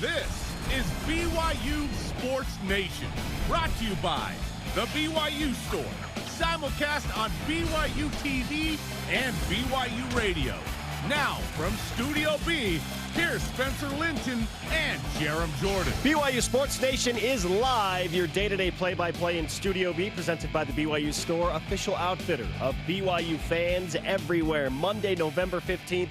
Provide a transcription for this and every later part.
This is BYU Sports Nation, brought to you by the BYU Store, simulcast on BYU TV and BYU Radio. Now, from Studio B, here's Spencer Linton and Jarom Jordan. BYU Sports Nation is live, your day-to-day play-by-play in Studio B, presented by the BYU Store, official outfitter of BYU fans everywhere. Monday, November 15th,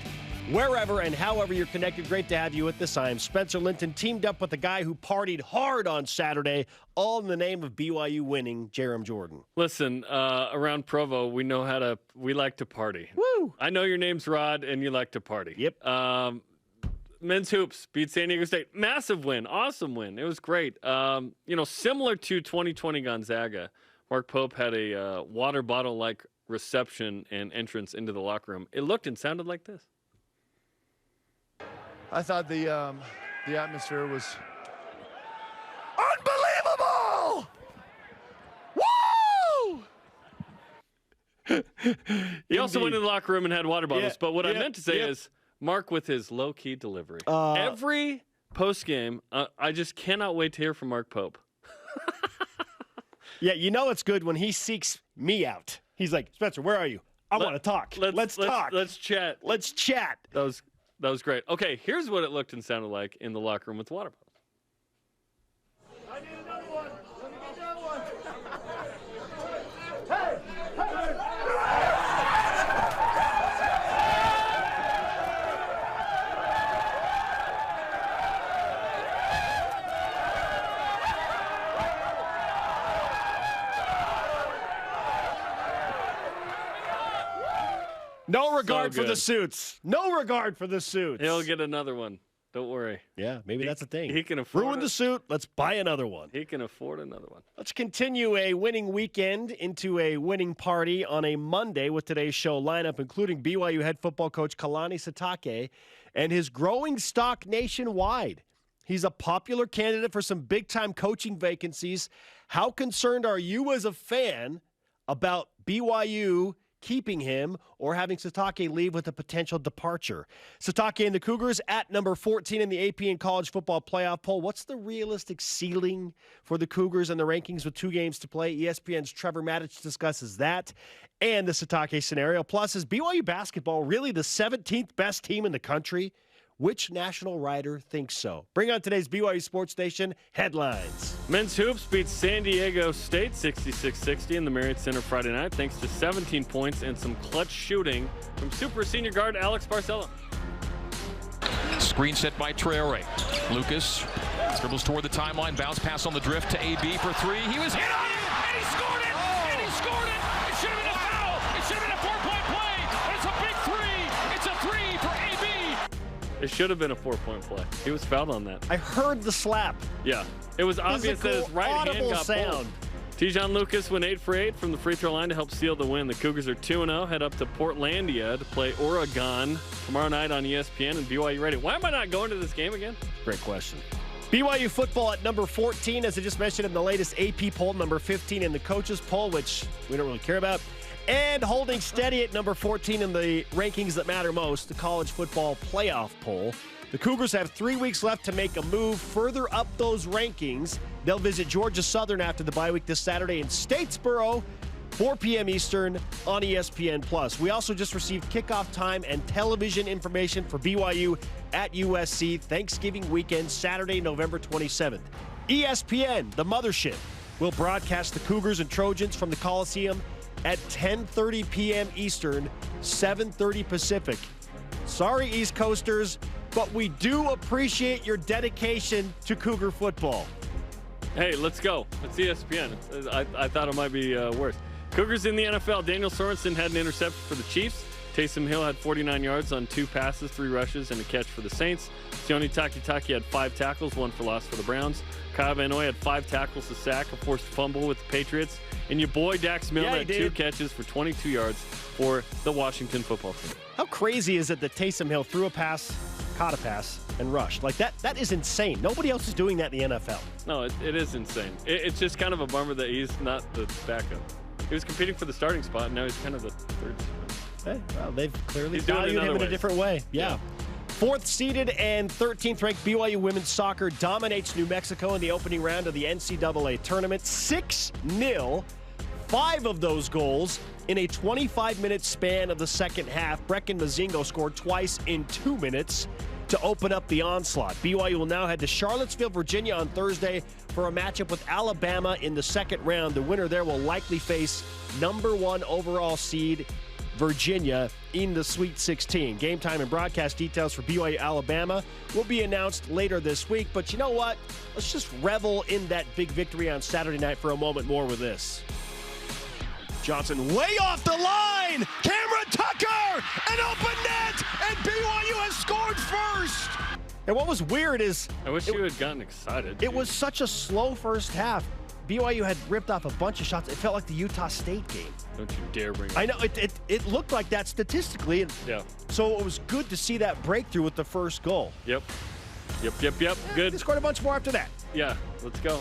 wherever and however you're connected, great to have you with us. I'm Spencer Linton, teamed up with the guy who partied hard on Saturday, all in the name of BYU winning, Jarom Jordan. Listen, around Provo, we like to party. Woo! I know your name's Rod, and you like to party. Yep. Men's hoops beat San Diego State. Massive win. Awesome win. It was great. Similar to 2020 Gonzaga, Mark Pope had a water bottle-like reception and entrance into the locker room. It looked and sounded like this. I thought the atmosphere was unbelievable. Woo! He also went in the locker room and had water bottles. But what I meant to say is Mark with his low-key delivery. Every postgame, I just cannot wait to hear from Mark Pope. Yeah, you know it's good when he seeks me out. He's like, Spencer, where are you? I want to talk. Let's talk. Let's chat. Let's chat. That was great. Okay, here's what it looked and sounded like in the locker room with water bottles. I need another one. Let me get that one. Hey! No regard for the suits. No regard for the suits. He'll get another one. Don't worry. Yeah, maybe that's the thing. He can afford Ruin the suit. Let's buy another one. He can afford another one. Let's continue a winning weekend into a winning party on a Monday with today's show lineup, including BYU head football coach Kalani Sitake and his growing stock nationwide. He's a popular candidate for some big-time coaching vacancies. How concerned are you as a fan about BYU keeping him or having Sitake leave with a potential departure? Sitake and the Cougars at number 14 in the AP and college football playoff poll. What's the realistic ceiling for the Cougars and the rankings with 2 games to play? ESPN's Trevor Matich discusses that and the Sitake scenario. Plus, is BYU basketball really the 17th best team in the country? Which national writer thinks so? Bring on today's BYU Sports Station headlines. Men's hoops beat San Diego State 66-60 in the Marriott Center Friday night, thanks to 17 points and some clutch shooting from super senior guard Alex Barcelo. Screen set by Traore. Lucas scribbles toward the timeline, bounce pass on the drift to AB for 3. He was hit on it, and he scored it! And he scored it! It should have been a foul! It should have been a 4-point play! And it's a big 3! It's a 3 for AB! It should have been a 4-point play. He was fouled on that. I heard the slap. Yeah. It was obvious that his right hand got pulled. Tijon Lucas went 8 for 8 from the free throw line to help seal the win. The Cougars are 2-0, head up to Portlandia to play Oregon tomorrow night on ESPN and BYU Radio. Why am I not going to this game again? Great question. BYU football at number 14, as I just mentioned in the latest AP poll, number 15 in the coaches poll, which we don't really care about. And holding steady at number 14 in the rankings that matter most, the college football playoff poll. The Cougars have 3 weeks left to make a move further up those rankings. They'll visit Georgia Southern after the bye week this Saturday in Statesboro, 4 p.m. Eastern on ESPN+. We also just received kickoff time and television information for BYU at USC Thanksgiving weekend, Saturday, November 27th. ESPN, the mothership, will broadcast the Cougars and Trojans from the Coliseum at 10:30 p.m. Eastern, 7:30 Pacific. Sorry, East Coasters, but we do appreciate your dedication to Cougar football. Hey, let's go. It's ESPN. I thought it might be worse. Cougars in the NFL. Daniel Sorensen had an interception for the Chiefs. Taysom Hill had 49 yards on 2 passes, 3 rushes, and a catch for the Saints. Sione Takitaki had 5 tackles, 1 for loss for the Browns. Kyle Van Noy had 5 tackles, a sack, a forced fumble with the Patriots. And your boy Dax Milne had 2 catches for 22 yards for the Washington football team. How crazy is it that Taysom Hill threw a pass, caught a pass, and rushed? Like, that is insane. Nobody else is doing that in the NFL. No, it is insane. It's just kind of a bummer that he's not the backup. He was competing for the starting spot, and now he's kind of the third spot. Hey, well, they've clearly He's doing it valued in him in other a different way. Yeah. Fourth seeded and 13th ranked BYU women's soccer dominates New Mexico in the opening round of the NCAA tournament. 6-0. 5 of those goals in a 25-minute span of the second half. Brecken Mazingo scored twice in 2 minutes to open up the onslaught. BYU will now head to Charlottesville, Virginia on Thursday for a matchup with Alabama in the second round. The winner there will likely face number 1 overall seed Virginia in the Sweet 16. Game time and broadcast details for BYU Alabama will be announced later this week. But you know what? Let's just revel in that big victory on Saturday night for a moment more with this. Johnson way off the line. Cameron Tucker, an open net, and BYU has scored first. And what was weird is I wish you had gotten excited. It was such a slow first half. BYU had ripped off a bunch of shots. It felt like the Utah State game. Don't you dare bring it I know, it looked like that statistically. Yeah. So it was good to see that breakthrough with the first goal. Yep. Good. They scored a bunch more after that. Yeah, let's go.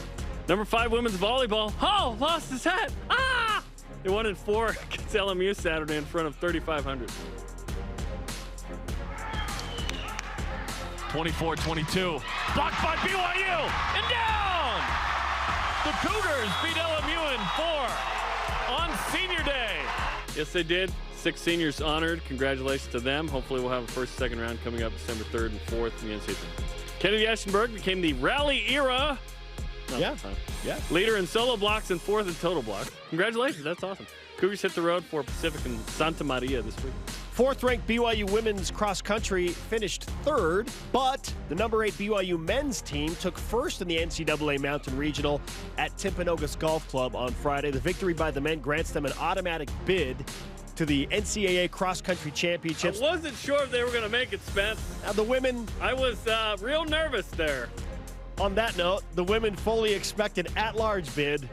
Number 5 women's volleyball. Oh, lost his hat. Ah! They won in 4 against LMU Saturday in front of 3,500. 24-22. Blocked by BYU and down! The Cougars beat LMU in 4 on Senior Day. Yes, they did. 6 seniors honored. Congratulations to them. Hopefully we'll have a first, second round coming up December 3rd and 4th in the NCAA. Kennedy Eschenberg became the rally era leader in solo blocks and 4th in total blocks. Congratulations. That's awesome. Cougars hit the road for Pacific and Santa Maria this week. 4th-ranked BYU women's cross country finished 3rd, but the number 8 BYU men's team took 1st in the NCAA Mountain Regional at Timpanogos Golf Club on Friday. The victory by the men grants them an automatic bid to the NCAA Cross Country Championships. I wasn't sure if they were going to make it, Spence. Now the women... I was real nervous there. On that note, the women fully expect an at-large bid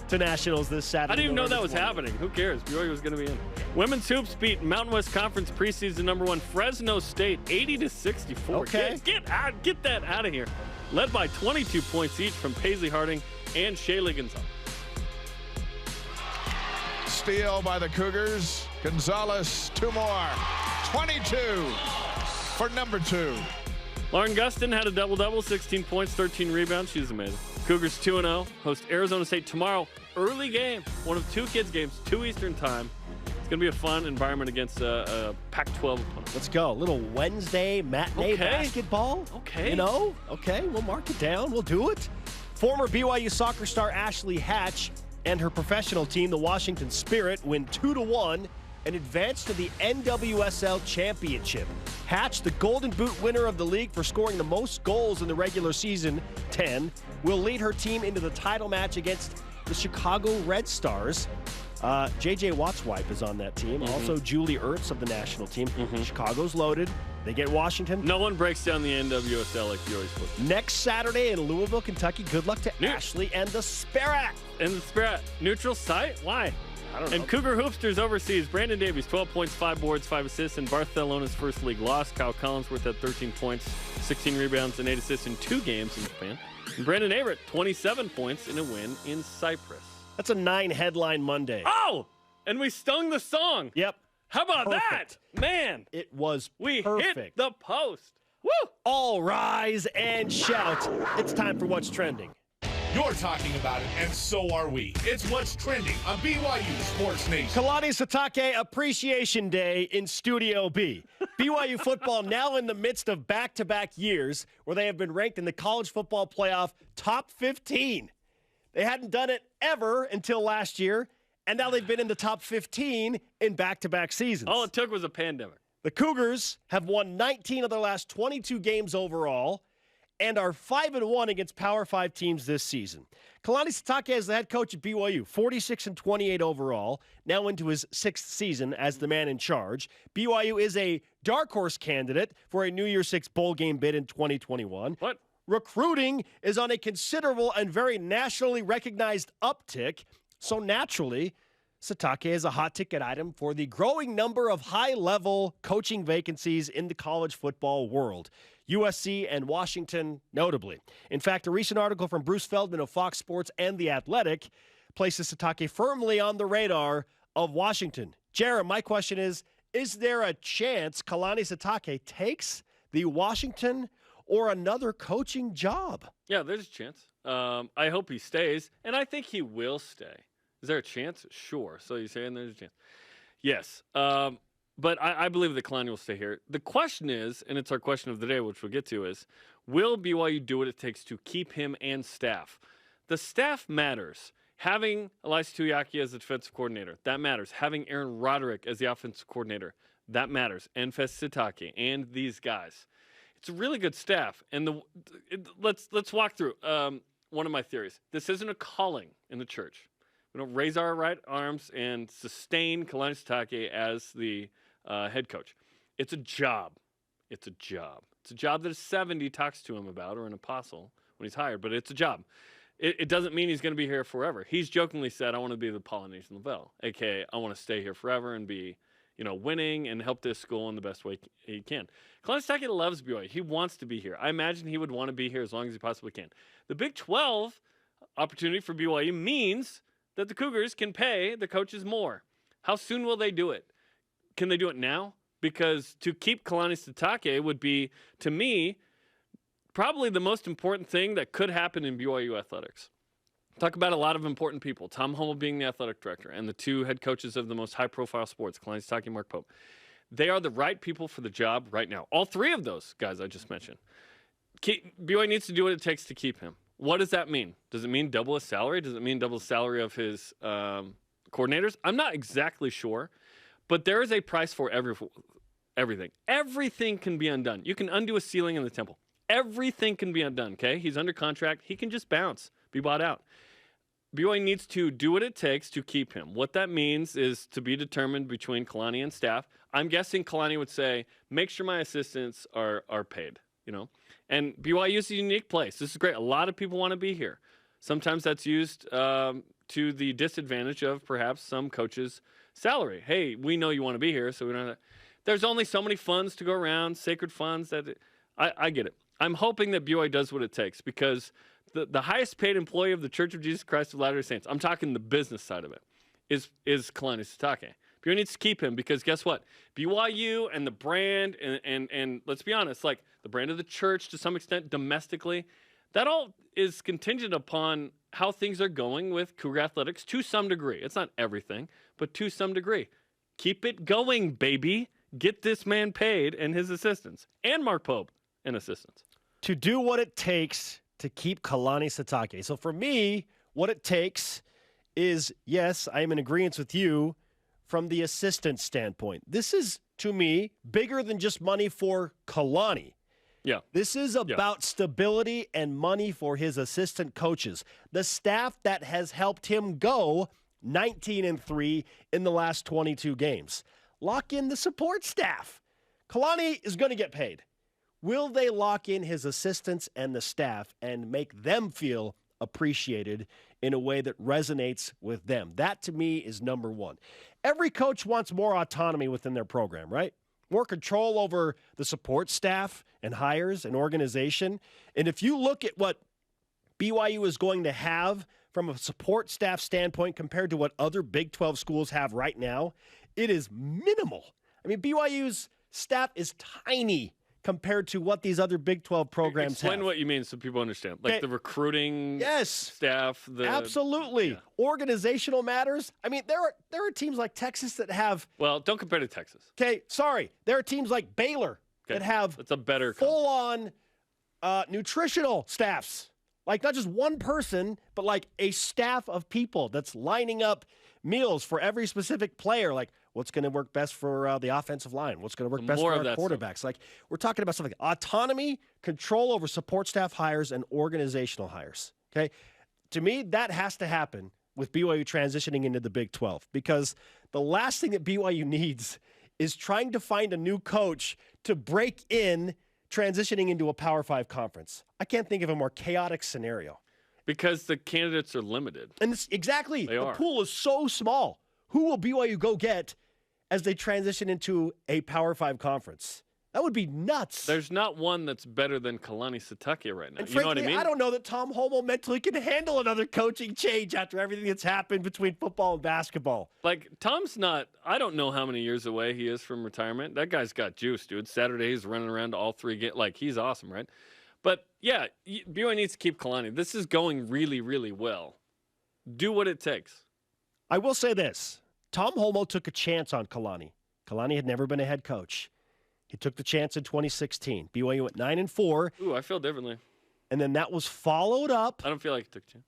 to Nationals this Saturday. I didn't even know that was happening. Who cares? BYU was going to be in. Women's hoops beat Mountain West Conference preseason number 1 Fresno State 80-64. Okay. Get that out of here. Led by 22 points each from Paisley Harding and Shaylee Gonzalez. Steal by the Cougars. Gonzalez, 2 more. 22 for number 2. Lauren Gustin had a double-double, 16 points, 13 rebounds. She's amazing. Cougars 2-0, host Arizona State tomorrow. Early game, one of 2 kids' games, 2 Eastern time. It's going to be a fun environment against a Pac-12 opponent. Let's go. A little Wednesday matinee basketball. Okay. You know? Okay, we'll mark it down. We'll do it. Former BYU soccer star Ashley Hatch and her professional team, the Washington Spirit, win 2-1 and advance to the NWSL Championship. Hatch, the Golden Boot winner of the league for scoring the most goals in the regular season, 10, will lead her team into the title match against the Chicago Red Stars. J.J. Watt's wife is on that team. Also, Julie Ertz of the national team. Chicago's loaded. They get Washington. No one breaks down the NWSL like BYU's football. Next Saturday in Louisville, Kentucky. Good luck to Ashley and the Spirit. Neutral site? Why? I don't know. And Cougar Hoopsters overseas, Brandon Davies, 12 points, 5 boards, 5 assists in Barcelona's first league loss. Kyle Collinsworth had 13 points, 16 rebounds, and 8 assists in 2 games in Japan. And Brandon Averett, 27 points in a win in Cyprus. That's a 9-headline Monday. Oh! And we stung the song. Yep. How about that? Man. It was We perfect. hit the post. Woo! All rise and shout. It's time for What's Trending. You're talking about it, and so are we. It's What's Trending on BYU Sports Nation. Kalani Sitake Appreciation Day in Studio B. BYU football now in the midst of back-to-back years where they have been ranked in the college football playoff top 15. They hadn't done it ever until last year, and now they've been in the top 15 in back-to-back seasons. All it took was a pandemic. The Cougars have won 19 of their last 22 games overall and are 5-1 against Power 5 teams this season. Kalani Sitake is the head coach at BYU, 46-28 overall, now into his 6th season as the man in charge. BYU is a dark horse candidate for a New Year's 6 bowl game bid in 2021. What? Recruiting is on a considerable and very nationally recognized uptick, so naturally, Sitake is a hot ticket item for the growing number of high-level coaching vacancies in the college football world. USC and Washington, notably. In fact, a recent article from Bruce Feldman of Fox Sports and The Athletic places Sitake firmly on the radar of Washington. Jarom, my question is there a chance Kalani Sitake takes the Washington or another coaching job. Yeah, there's a chance. I hope he stays, and I think he will stay. Is there a chance? Sure. So you're saying there's a chance? Yes. But I believe that Kalani will stay here. The question is, and it's our question of the day, which we'll get to, is will BYU do what it takes to keep him and staff? The staff matters. Having Kalani Sitake as the defensive coordinator, that matters. Having Aaron Roderick as the offensive coordinator, that matters. And Sitake and these guys. It's a really good staff. And let's walk through one of my theories. This isn't a calling in the church. We don't raise our right arms and sustain Kalani Sitake as the head coach. It's a job. It's a job. It's a job that a 70 talks to him about, or an apostle when he's hired, but it's a job. It doesn't mean he's going to be here forever. He's jokingly said, I want to be the Polynesian Lavelle, a.k.a. I want to stay here forever and be, winning and help this school in the best way he can. Kalani Sitake loves BYU. He wants to be here. I imagine he would want to be here as long as he possibly can. The Big 12 opportunity for BYU means that the Cougars can pay the coaches more. How soon will they do it? Can they do it now? Because to keep Kalani Sitake would be, to me, probably the most important thing that could happen in BYU athletics. Talk about a lot of important people. Tom Hummel being the athletic director and the two head coaches of the most high-profile sports, Kalani Sitake and Mark Pope. They are the right people for the job right now. All three of those guys I just mentioned. BYU needs to do what it takes to keep him. What does that mean? Does it mean double his salary? Does it mean double the salary of his coordinators? I'm not exactly sure, but there is a price for everything. Everything can be undone. You can undo a ceiling in the temple. Everything can be undone, okay? He's under contract. He can just bounce, be bought out. BYU needs to do what it takes to keep him. What that means is to be determined between Kalani and staff. I'm guessing Kalani would say, make sure my assistants are paid, And BYU is a unique place. This is great. A lot of people want to be here. Sometimes that's used to the disadvantage of perhaps some coaches' salary. Hey, we know you want to be here, so we don't have to. There's only so many funds to go around, sacred funds. I get it. I'm hoping that BYU does what it takes because the highest paid employee of the Church of Jesus Christ of Latter-day Saints, I'm talking the business side of it, is Kalani Sitake. BYU needs to keep him because guess what? BYU and the brand and let's be honest, like the brand of the church to some extent domestically, that all is contingent upon how things are going with Cougar athletics to some degree. It's not everything, but to some degree. Keep it going, baby. Get this man paid and his assistants and Mark Pope and assistants. To do what it takes to keep Kalani Sitake. So for me, what it takes is, yes, I am in agreement with you from the assistant standpoint. This is, to me, bigger than just money for Kalani. Yeah. This is about stability and money for his assistant coaches. The staff that has helped him go 19-3 in the last 22 games. Lock in the support staff. Kalani is going to get paid. Will they lock in his assistants and the staff and make them feel appreciated in a way that resonates with them? That, to me, is number one. Every coach wants more autonomy within their program, right? More control over the support staff and hires and organization. And if you look at what BYU is going to have from a support staff standpoint compared to what other Big 12 schools have right now, it is minimal. I mean, BYU's staff is tiny compared to what these other Big 12 programs Explain have. what you mean so people understand. Like the recruiting staff. Absolutely. Yeah. Organizational matters. I mean, there are teams like Texas that have... Well, don't compare to Texas. Okay, sorry. There are teams like Baylor that have that's a better full-on nutritional staffs. Like not just one person, but like a staff of people that's lining up meals for every specific player. Like what's going to work best for the offensive line? What's going to work best for our quarterbacks? Like we're talking about something like autonomy, control over support staff hires, and organizational hires. Okay, to me, that has to happen with BYU transitioning into the Big 12 because the last thing that BYU needs is trying to find a new coach to break in transitioning into a Power 5 conference. I can't think of a more chaotic scenario. Because the candidates are limited. And exactly. The pool is so small. Who will BYU go get as they transition into a Power 5 conference? That would be nuts. There's not one that's better than Kalani Sitake right now. And you frankly, know what I mean? I don't know that Tom Holmoe mentally can handle another coaching change after everything that's happened between football and basketball. Like, Tom's not – I don't know how many years away he is from retirement. That guy's got juice, dude. Saturday he's running around to all 3 games. Like, he's awesome, right? But, yeah, BYU needs to keep Kalani. This is going really, really well. Do what it takes. I will say this. Tom Holmoe took a chance on Kalani. Kalani had never been a head coach. He took the chance in 2016. BYU went 9-4. Ooh, I feel differently. And then that was followed up. I don't feel like he took a chance.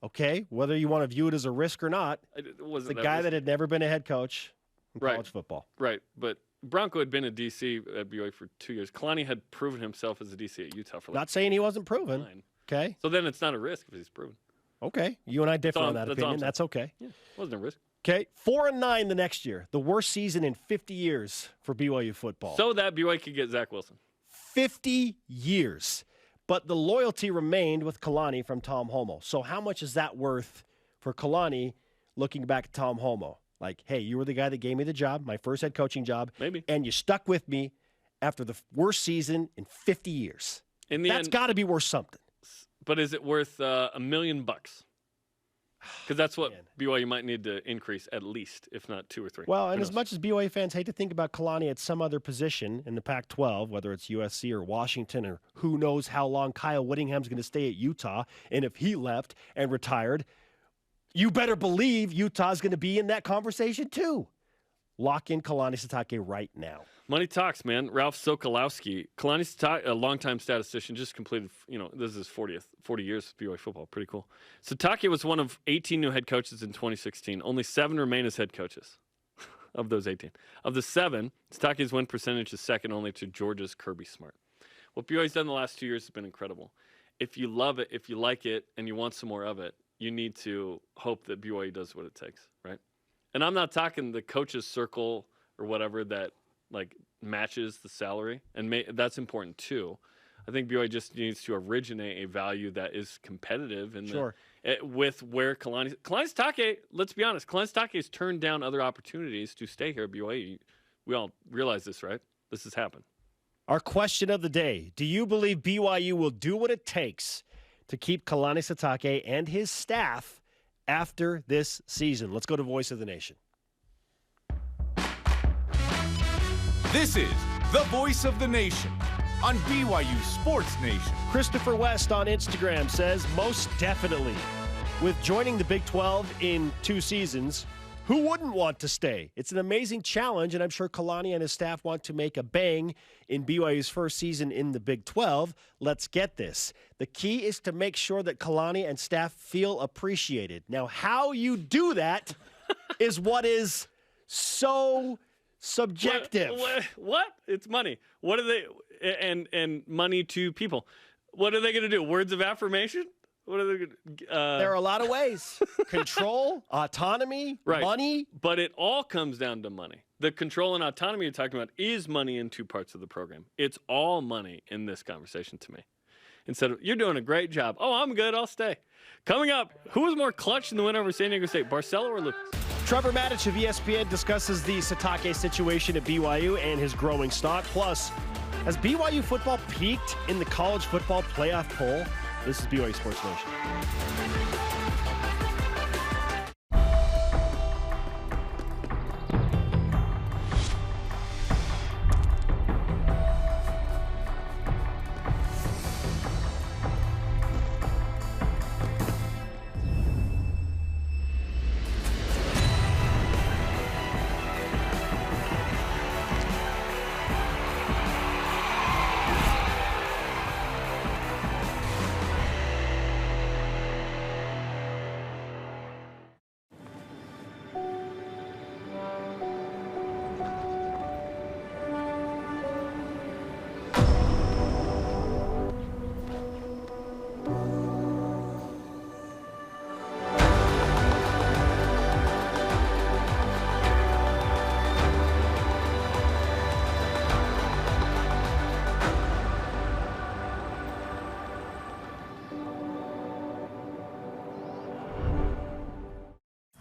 Okay, whether you want to view it as a risk or not, It wasn't the guy risky. that had never been a head coach in Right. college football. Right, but Bronco had been a DC at BYU for 2 years. Kalani had proven himself as a DC at Utah for like Not saying he wasn't proven. 9. Okay. So then it's not a risk if he's proven. Okay. You and I differ all- on that that's all I'm opinion. saying. That's okay. Yeah, it wasn't a risk. Okay. 4-9 the next year. The worst season in 50 years for BYU football. So that BYU could get Zach Wilson. 50 years. But the loyalty remained with Kalani from Tom Holmoe. So how much is that worth for Kalani looking back at Tom Holmoe? Like, hey, you were the guy that gave me the job, my first head coaching job. Maybe. And you stuck with me after the worst season in 50 years. In the That's end, got to be worth something. but is it worth $1 million? Because that's what Man. BYU might need to increase at least, if not 2 or 3. Well, Who and as knows? much as BYU fans hate to think about Kalani at some other position in the Pac-12, whether it's USC or Washington or who knows how long Kyle Whittingham's going to stay at Utah, and if he left and retired, you better believe Utah's going to be in that conversation too. Lock in Kalani Sitake right now. Money talks, man. Ralph Sokolowski, Kalani Sitake, a longtime statistician, just completed, this is his 40 years of BYU football. Pretty cool. Sitake was one of 18 new head coaches in 2016. Only 7 remain as head coaches of those 18. Of the 7, Sitake's win percentage is second only to Georgia's Kirby Smart. What BYU's done the last 2 years has been incredible. If you love it, if you like it, and you want some more of it, you need to hope that BYU does what it takes, right? And I'm not talking the coaches circle or whatever that matches the salary, and that's important too. I think BYU just needs to originate a value that is competitive and with where Kalani Sitake. Let's be honest, Kalani Sitake has turned down other opportunities to stay here at BYU. We all realize this, right? This has happened. Our question of the day: do you believe BYU will do what it takes to keep Kalani Sitake and his staff after this season? Let's go to Voice of the Nation. This is the Voice of the Nation on BYU Sports Nation. Christopher West on Instagram says, most definitely. With joining the Big 12 in 2 seasons, who wouldn't want to stay? It's an amazing challenge, and I'm sure Kalani and his staff want to make a bang in BYU's first season in the Big 12. Let's get this. The key is to make sure that Kalani and staff feel appreciated. Now, how you do that is what is so subjective. What? It's money. What are they? And money to people. What are they going to do? Words of affirmation? What are they going to? There are a lot of ways. Control, autonomy, Right. money. But it all comes down to money. The control and autonomy you're talking about is money in 2 parts of the program. It's all money in this conversation to me. Instead of, you're doing a great job. Oh, I'm good. I'll stay. Coming up, who was more clutch in the win over San Diego State, Barcelo or Lucas? Trevor Matich of ESPN discusses the Sitake situation at BYU and his growing stock. Plus, has BYU football peaked in the college football playoff poll? This is BYU Sports Nation.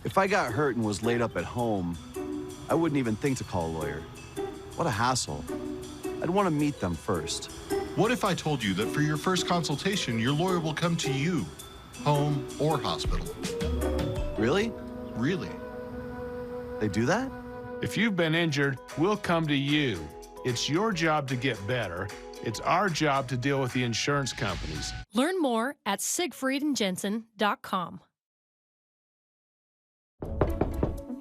If I got hurt and was laid up at home, I wouldn't even think to call a lawyer. What a hassle. I'd want to meet them first. What if I told you that for your first consultation, your lawyer will come to you, home or hospital? Really? Really? They do that? If you've been injured, we'll come to you. It's your job to get better. It's our job to deal with the insurance companies. Learn more at siegfriedandjensen.com.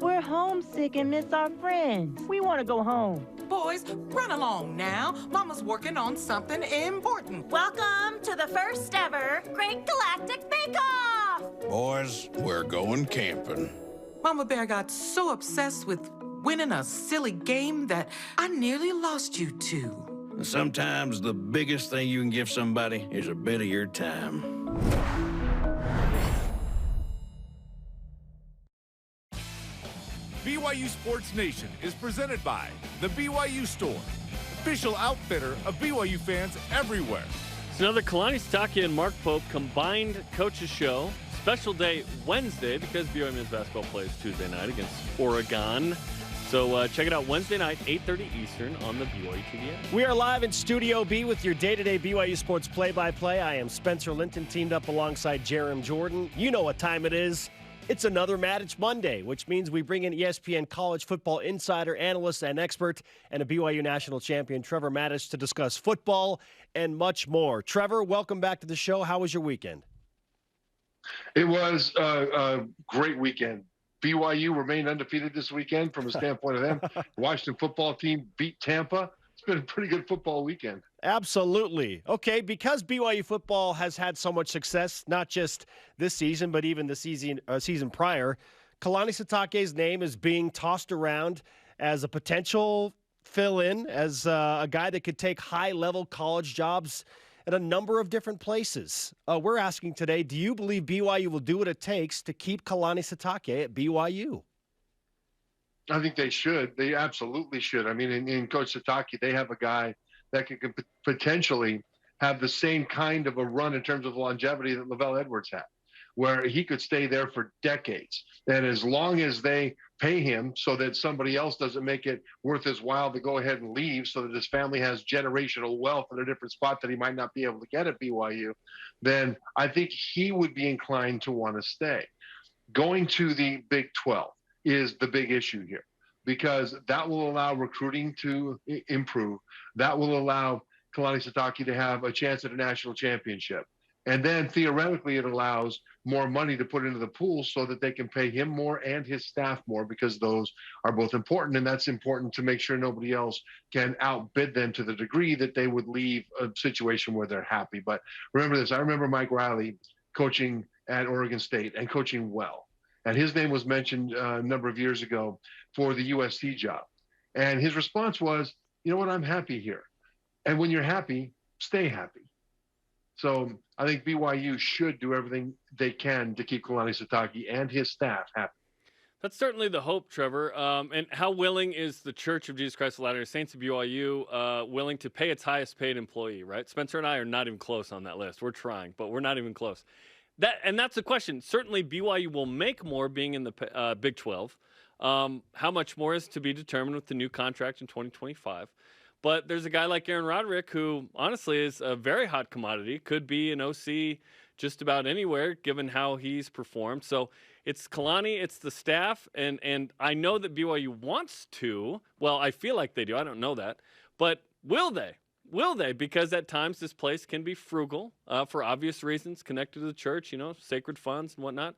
We're homesick and miss our friends. We want to go home. Boys, run along now. Mama's working on something important. Welcome to the first ever Great Galactic Bake-Off! Boys, we're going camping. Mama Bear got so obsessed with winning a silly game that I nearly lost you two. Sometimes the biggest thing you can give somebody is a bit of your time. BYU Sports Nation is presented by the BYU Store, official outfitter of BYU fans everywhere. It's another Kalani Sitake and Mark Pope combined coaches show. Special day Wednesday because BYU men's basketball plays Tuesday night against Oregon. So check it out Wednesday night, 8:30 Eastern on the BYU TV app. We are live in Studio B with your day-to-day BYU Sports play-by-play. I am Spencer Linton, teamed up alongside Jarom Jordan. You know what time it is. It's another Matich Monday, which means we bring in ESPN college football insider, analyst, and expert, and a BYU national champion, Trevor Matich, to discuss football and much more. Trevor, welcome back to the show. How was your weekend? It was a great weekend. BYU remained undefeated this weekend from a standpoint of them. The Washington football team beat Tampa. It's been a pretty good football weekend. Absolutely. Okay, because BYU football has had so much success, not just this season, but even the season prior, Kalani Sitake's name is being tossed around as a potential fill-in, as a guy that could take high-level college jobs at a number of different places. We're asking today, do you believe BYU will do what it takes to keep Kalani Sitake at BYU? I think they should. They absolutely should. I mean, in Coach Sitake, they have a guy that could potentially have the same kind of a run in terms of longevity that Lavelle Edwards had, where he could stay there for decades. And as long as they pay him so that somebody else doesn't make it worth his while to go ahead and leave, so that his family has generational wealth in a different spot that he might not be able to get at BYU, then I think he would be inclined to want to stay. Going to the Big 12 is the big issue here, because that will allow recruiting to improve. That will allow Kalani Sitake to have a chance at a national championship. And then theoretically, it allows more money to put into the pool so that they can pay him more and his staff more, because those are both important. And that's important to make sure nobody else can outbid them to the degree that they would leave a situation where they're happy. But remember this, I remember Mike Riley coaching at Oregon State and coaching well. And his name was mentioned a number of years ago for the USC job. And his response was, you know what, I'm happy here. And when you're happy, stay happy. So I think BYU should do everything they can to keep Kalani Sitake and his staff happy. That's certainly the hope, Trevor. And how willing is the Church of Jesus Christ of Latter-day Saints of BYU willing to pay its highest paid employee, right? Spencer and I are not even close on that list. We're trying, but we're not even close. That's the question. Certainly BYU will make more being in the Big 12. How much more is to be determined with the new contract in 2025. But there's a guy like Aaron Roderick who, honestly, is a very hot commodity, could be an OC just about anywhere, given how he's performed. So it's Kalani, it's the staff, and I know that BYU wants to. Well, I feel like they do. I don't know that. But will they? Will they? Because at times this place can be frugal for obvious reasons connected to the church, sacred funds and whatnot.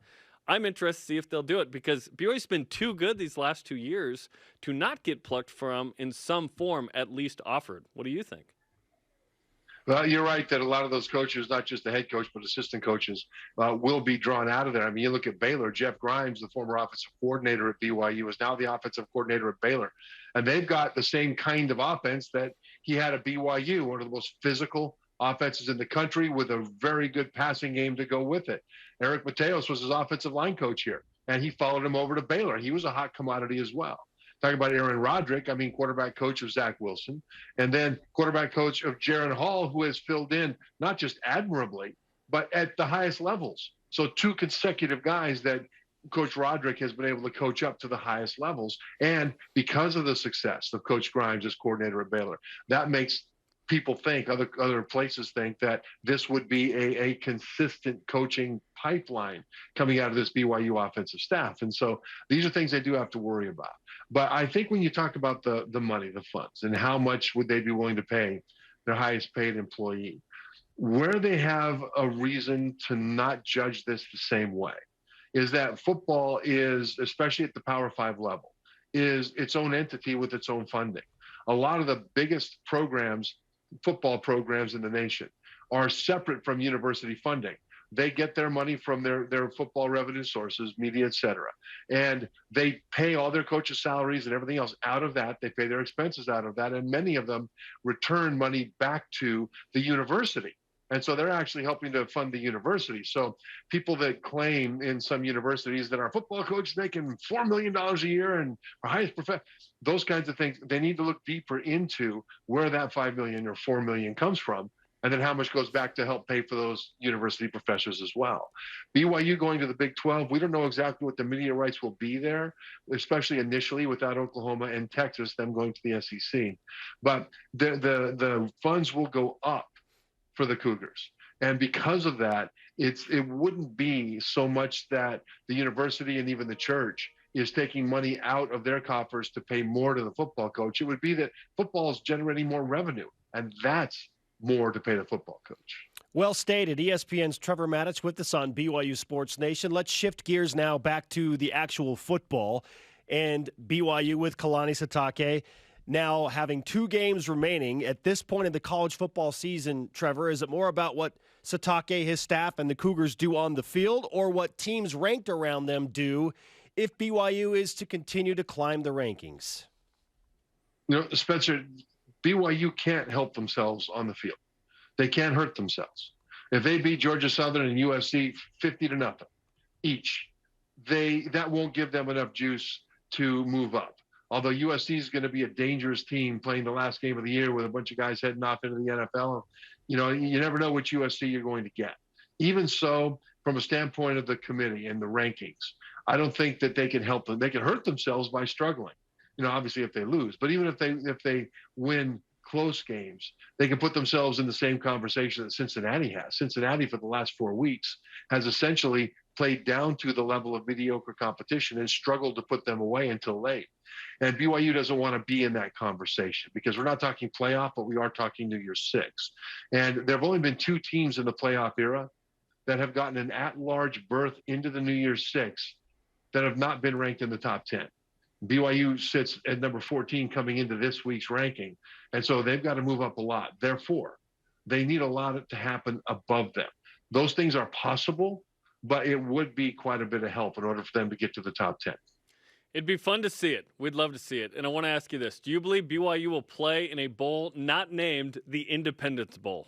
I'm interested to see if they'll do it, because BYU's been too good these last 2 years to not get plucked from, in some form, at least offered. What do you think? Well, you're right that a lot of those coaches, not just the head coach, but assistant coaches, will be drawn out of there. I mean, you look at Baylor, Jeff Grimes, the former offensive coordinator at BYU, is now the offensive coordinator at Baylor. And they've got the same kind of offense that he had at BYU, one of the most physical offenses in the country with a very good passing game to go with it. Eric Mateos was his offensive line coach here, and he followed him over to Baylor. He was a hot commodity as well. Talking about Aaron Roderick, I mean, quarterback coach of Zach Wilson, and then quarterback coach of Jaron Hall, who has filled in not just admirably, but at the highest levels. So 2 consecutive guys that Coach Roderick has been able to coach up to the highest levels. And because of the success of Coach Grimes as coordinator at Baylor, that makes people think, other places think, that this would be a consistent coaching pipeline coming out of this BYU offensive staff. And so these are things they do have to worry about. But I think when you talk about the money, the funds, and how much would they be willing to pay their highest paid employee, where they have a reason to not judge this the same way is that football is, especially at the Power 5 level, is its own entity with its own funding. A lot of the biggest programs, football programs in the nation, are separate from university funding. They get their money from their football revenue sources, media, et cetera. And they pay all their coaches' salaries and everything else out of that. They pay their expenses out of that. And many of them return money back to the university. And so they're actually helping to fund the university. So people that claim in some universities that our football coach is making $4 million a year and our highest professor, those kinds of things, they need to look deeper into where that $5 million or $4 million comes from, and then how much goes back to help pay for those university professors as well. BYU going to the Big 12, we don't know exactly what the media rights will be there, especially initially without Oklahoma and Texas, them going to the SEC. But the funds will go up for the Cougars. And because of that, it wouldn't be so much that the university and even the church is taking money out of their coffers to pay more to the football coach. It would be that football is generating more revenue, and that's more to pay the football coach. Well stated. ESPN's Trevor Matich with us on BYU Sports Nation. Let's shift gears now back to the actual football and BYU with Kalani Sitake. Now having 2 games remaining at this point in the college football season, Trevor, is it more about what Sitake, his staff, and the Cougars do on the field, or what teams ranked around them do if BYU is to continue to climb the rankings? You know, Spencer, BYU can't help themselves on the field. They can't hurt themselves. If they beat Georgia Southern and USC 50-0 each, that won't give them enough juice to move up. Although USC is going to be a dangerous team playing the last game of the year with a bunch of guys heading off into the NFL, you know, you never know which USC you're going to get. Even so, from a standpoint of the committee and the rankings, I don't think that they can help them. They can hurt themselves by struggling, you know, obviously if they lose. But even if they win close games, they can put themselves in the same conversation that Cincinnati has. Cincinnati, for the last 4 weeks, has essentially played down to the level of mediocre competition and struggled to put them away until late. And BYU doesn't want to be in that conversation because we're not talking playoff, but we are talking New Year's 6. And there have only been 2 teams in the playoff era that have gotten an at-large berth into the New Year's 6 that have not been ranked in the top 10. BYU sits at number 14 coming into this week's ranking. And so they've got to move up a lot. Therefore, they need a lot to happen above them. Those things are possible, but it would be quite a bit of help in order for them to get to the top 10. It'd be fun to see it. We'd love to see it. And I want to ask you this. Do you believe BYU will play in a bowl not named the Independence Bowl?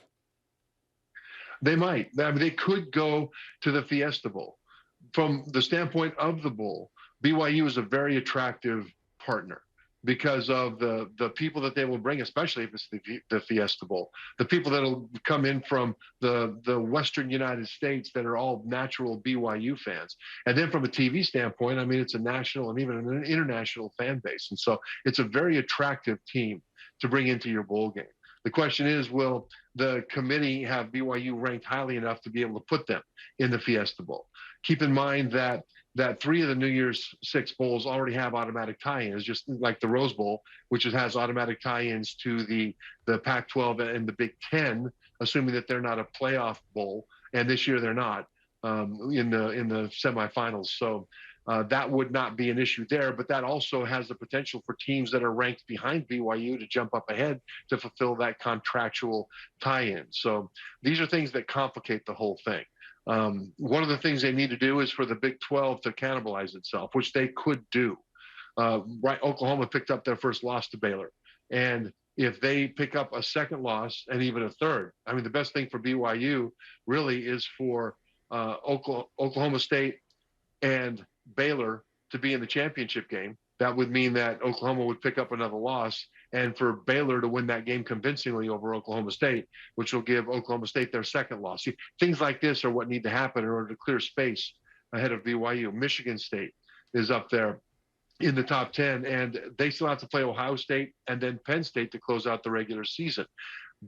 They might. I mean, they could go to the Fiesta Bowl. From the standpoint of the bowl, BYU is a very attractive partner because of the people that they will bring, especially if it's the Fiesta Bowl. The people that will come in from the Western United States that are all natural BYU fans. And then from a TV standpoint, I mean, it's a national and even an international fan base. And so it's a very attractive team to bring into your bowl game. The question is, will the committee have BYU ranked highly enough to be able to put them in the Fiesta Bowl? Keep in mind that 3 of the New Year's 6 bowls already have automatic tie-ins, just like the Rose Bowl, which has automatic tie-ins to the Pac-12 and the Big Ten, assuming that they're not a playoff bowl. And this year they're not in the semifinals. So that would not be an issue there. But that also has the potential for teams that are ranked behind BYU to jump up ahead to fulfill that contractual tie-in. So these are things that complicate the whole thing. One of the things they need to do is for the Big 12 to cannibalize itself, which they could do. Right, Oklahoma picked up their first loss to Baylor. And if they pick up a second loss and even a third, I mean, the best thing for BYU really is for Oklahoma State and Baylor to be in the championship game. That would mean that Oklahoma would pick up another loss, and for Baylor to win that game convincingly over Oklahoma State, which will give Oklahoma State their second loss. See, things like this are what need to happen in order to clear space ahead of BYU. Michigan State is up there in the top 10, and they still have to play Ohio State and then Penn State to close out the regular season.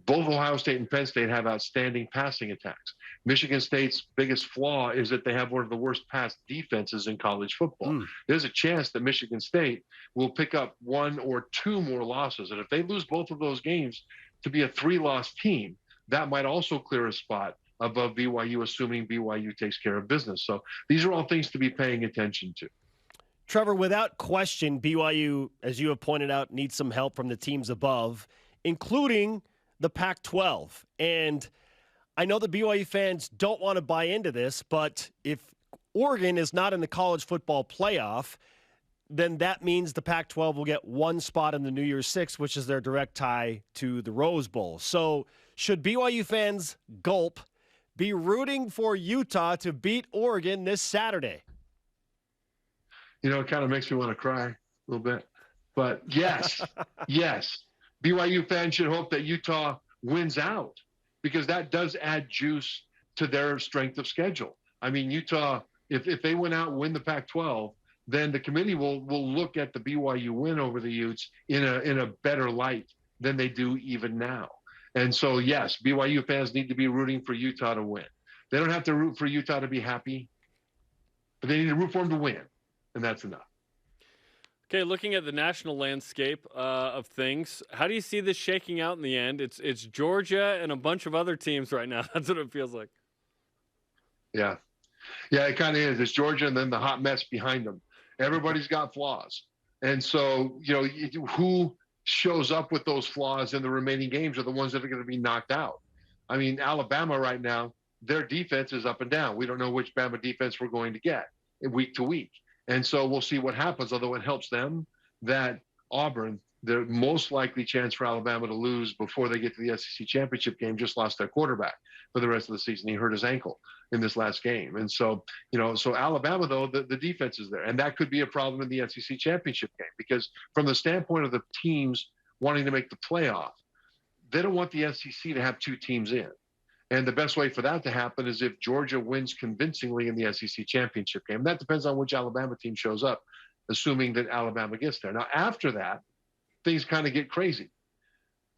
Both Ohio State and Penn State have outstanding passing attacks. Michigan State's biggest flaw is that they have one of the worst pass defenses in college football. There's a chance that Michigan State will pick up 1 or 2 more losses. And if they lose both of those games to be a 3-loss team, that might also clear a spot above BYU, assuming BYU takes care of business. So these are all things to be paying attention to. Trevor, without question, BYU, as you have pointed out, needs some help from the teams above, including the Pac-12. And I know the BYU fans don't want to buy into this, but if Oregon is not in the college football playoff, then that means the Pac-12 will get 1 spot in the New Year's Six, which is their direct tie to the Rose Bowl. So should BYU fans gulp be rooting for Utah to beat Oregon this Saturday? You know, it kind of makes me want to cry a little bit. But yes, yes. BYU fans should hope that Utah wins out, because that does add juice to their strength of schedule. I mean, Utah, if they win out and win the Pac-12, then the committee will look at the BYU win over the Utes in a better light than they do even now. And so, yes, BYU fans need to be rooting for Utah to win. They don't have to root for Utah to be happy, but they need to root for them to win, and that's enough. Okay, looking at the national landscape of things, how do you see this shaking out in the end? It's Georgia and a bunch of other teams right now. That's what it feels like. Yeah. Yeah, it kind of is. It's Georgia and then the hot mess behind them. Everybody's got flaws. And so, you know, who shows up with those flaws in the remaining games are the ones that are going to be knocked out. I mean, Alabama right now, their defense is up and down. We don't know which Bama defense we're going to get week to week. And so we'll see what happens, although it helps them that Auburn, the most likely chance for Alabama to lose before they get to the SEC championship game, just lost their quarterback for the rest of the season. He hurt his ankle in this last game. And so, you know, so Alabama, though, the defense is there. And that could be a problem in the SEC championship game, because from the standpoint of the teams wanting to make the playoff, they don't want the SEC to have 2 teams in. And the best way for that to happen is if Georgia wins convincingly in the SEC championship game. That depends on which Alabama team shows up, assuming that Alabama gets there. Now, after that, things kind of get crazy.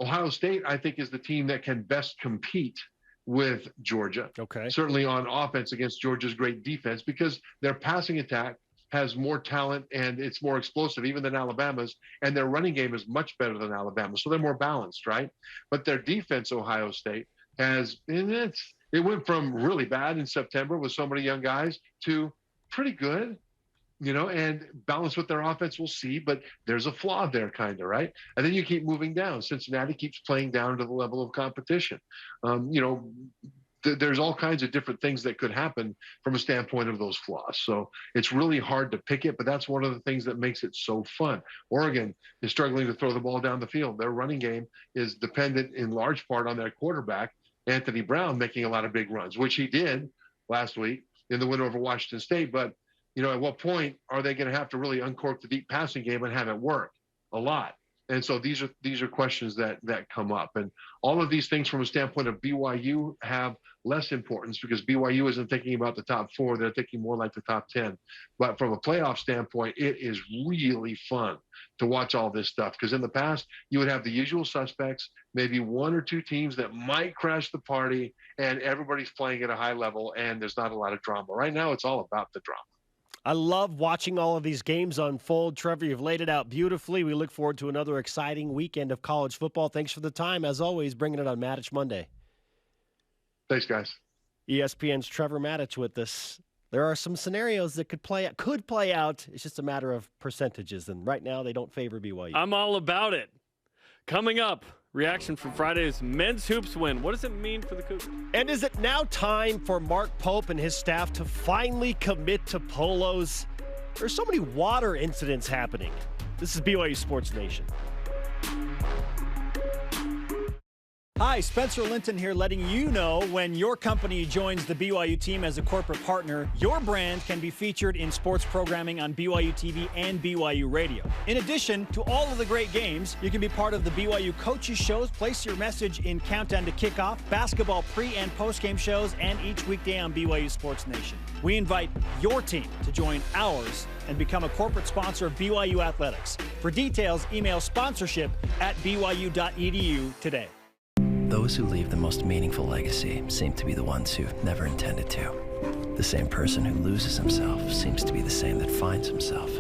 Ohio State, I think, is the team that can best compete with Georgia. Okay. Certainly on offense against Georgia's great defense, because their passing attack has more talent and it's more explosive even than Alabama's, and their running game is much better than Alabama. So they're more balanced, right? But their defense, Ohio State, it went from really bad in September with so many young guys to pretty good, you know, and balanced with their offense, we'll see, but there's a flaw there, kind of, right? And then you keep moving down. Cincinnati keeps playing down to the level of competition. You know, there's all kinds of different things that could happen from a standpoint of those flaws. So it's really hard to pick it, but that's one of the things that makes it so fun. Oregon is struggling to throw the ball down the field. Their running game is dependent in large part on their quarterback, Anthony Brown, making a lot of big runs, which he did last week in the win over Washington State. But, you know, at what point are they going to have to really uncork the deep passing game and have it work? A lot. And so these are questions that come up. And all of these things from a standpoint of BYU have less importance, because BYU isn't thinking about the top 4. They're thinking more like the top 10. But from a playoff standpoint, it is really fun to watch all this stuff, because in the past, you would have the usual suspects, maybe 1 or 2 teams that might crash the party, and everybody's playing at a high level, and there's not a lot of drama. Right now, it's all about the drama. I love watching all of these games unfold. Trevor, you've laid it out beautifully. We look forward to another exciting weekend of college football. Thanks for the time, as always, bringing it on Matich Monday. Thanks, guys. ESPN's Trevor Matich with us. There are some scenarios that could play out. It's just a matter of percentages, and right now they don't favor BYU. I'm all about it. Coming up, reaction from Friday's men's hoops win. What does it mean for the Cougars? And is it now time for Mark Pope and his staff to finally commit to polos? There's so many water incidents happening. This is BYU Sports Nation. Hi, Hi, Spencer Linton here, letting you know when your company joins the BYU team as a corporate partner, your brand can be featured in sports programming on BYU TV and BYU Radio. In addition to all of the great games, you can be part of the BYU coaches shows, place your message in Countdown to Kickoff, basketball pre- and post-game shows, and each weekday on BYU Sports Nation. We invite your team to join ours and become a corporate sponsor of BYU Athletics. For details, email sponsorship@byu.edu today. Those who leave the most meaningful legacy seem to be the ones who never intended to. The same person who loses himself seems to be the same that finds himself.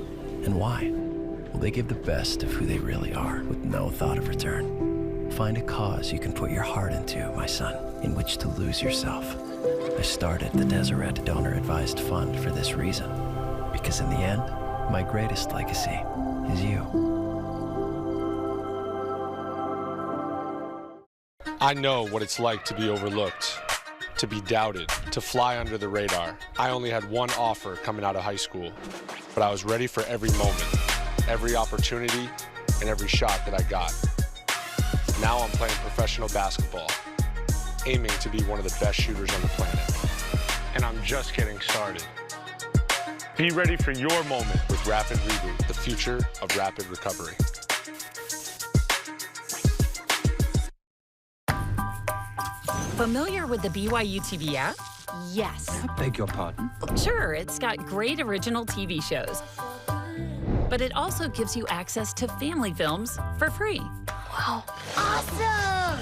And why? Well, they give the best of who they really are with no thought of return. Find a cause you can put your heart into, my son, in which to lose yourself. I started the Deseret Donor Advised Fund for this reason. Because in the end, my greatest legacy is you. I know what it's like to be overlooked, to be doubted, to fly under the radar. I only had one offer coming out of high school, but I was ready for every moment, every opportunity, and every shot that I got. Now I'm playing professional basketball, aiming to be one of the best shooters on the planet. And I'm just getting started. Be ready for your moment with Rapid Reboot, the future of rapid recovery. Familiar with the BYU TV app? Yes. I beg your pardon? Sure, it's got great original TV shows. But it also gives you access to family films for free. Wow. Awesome!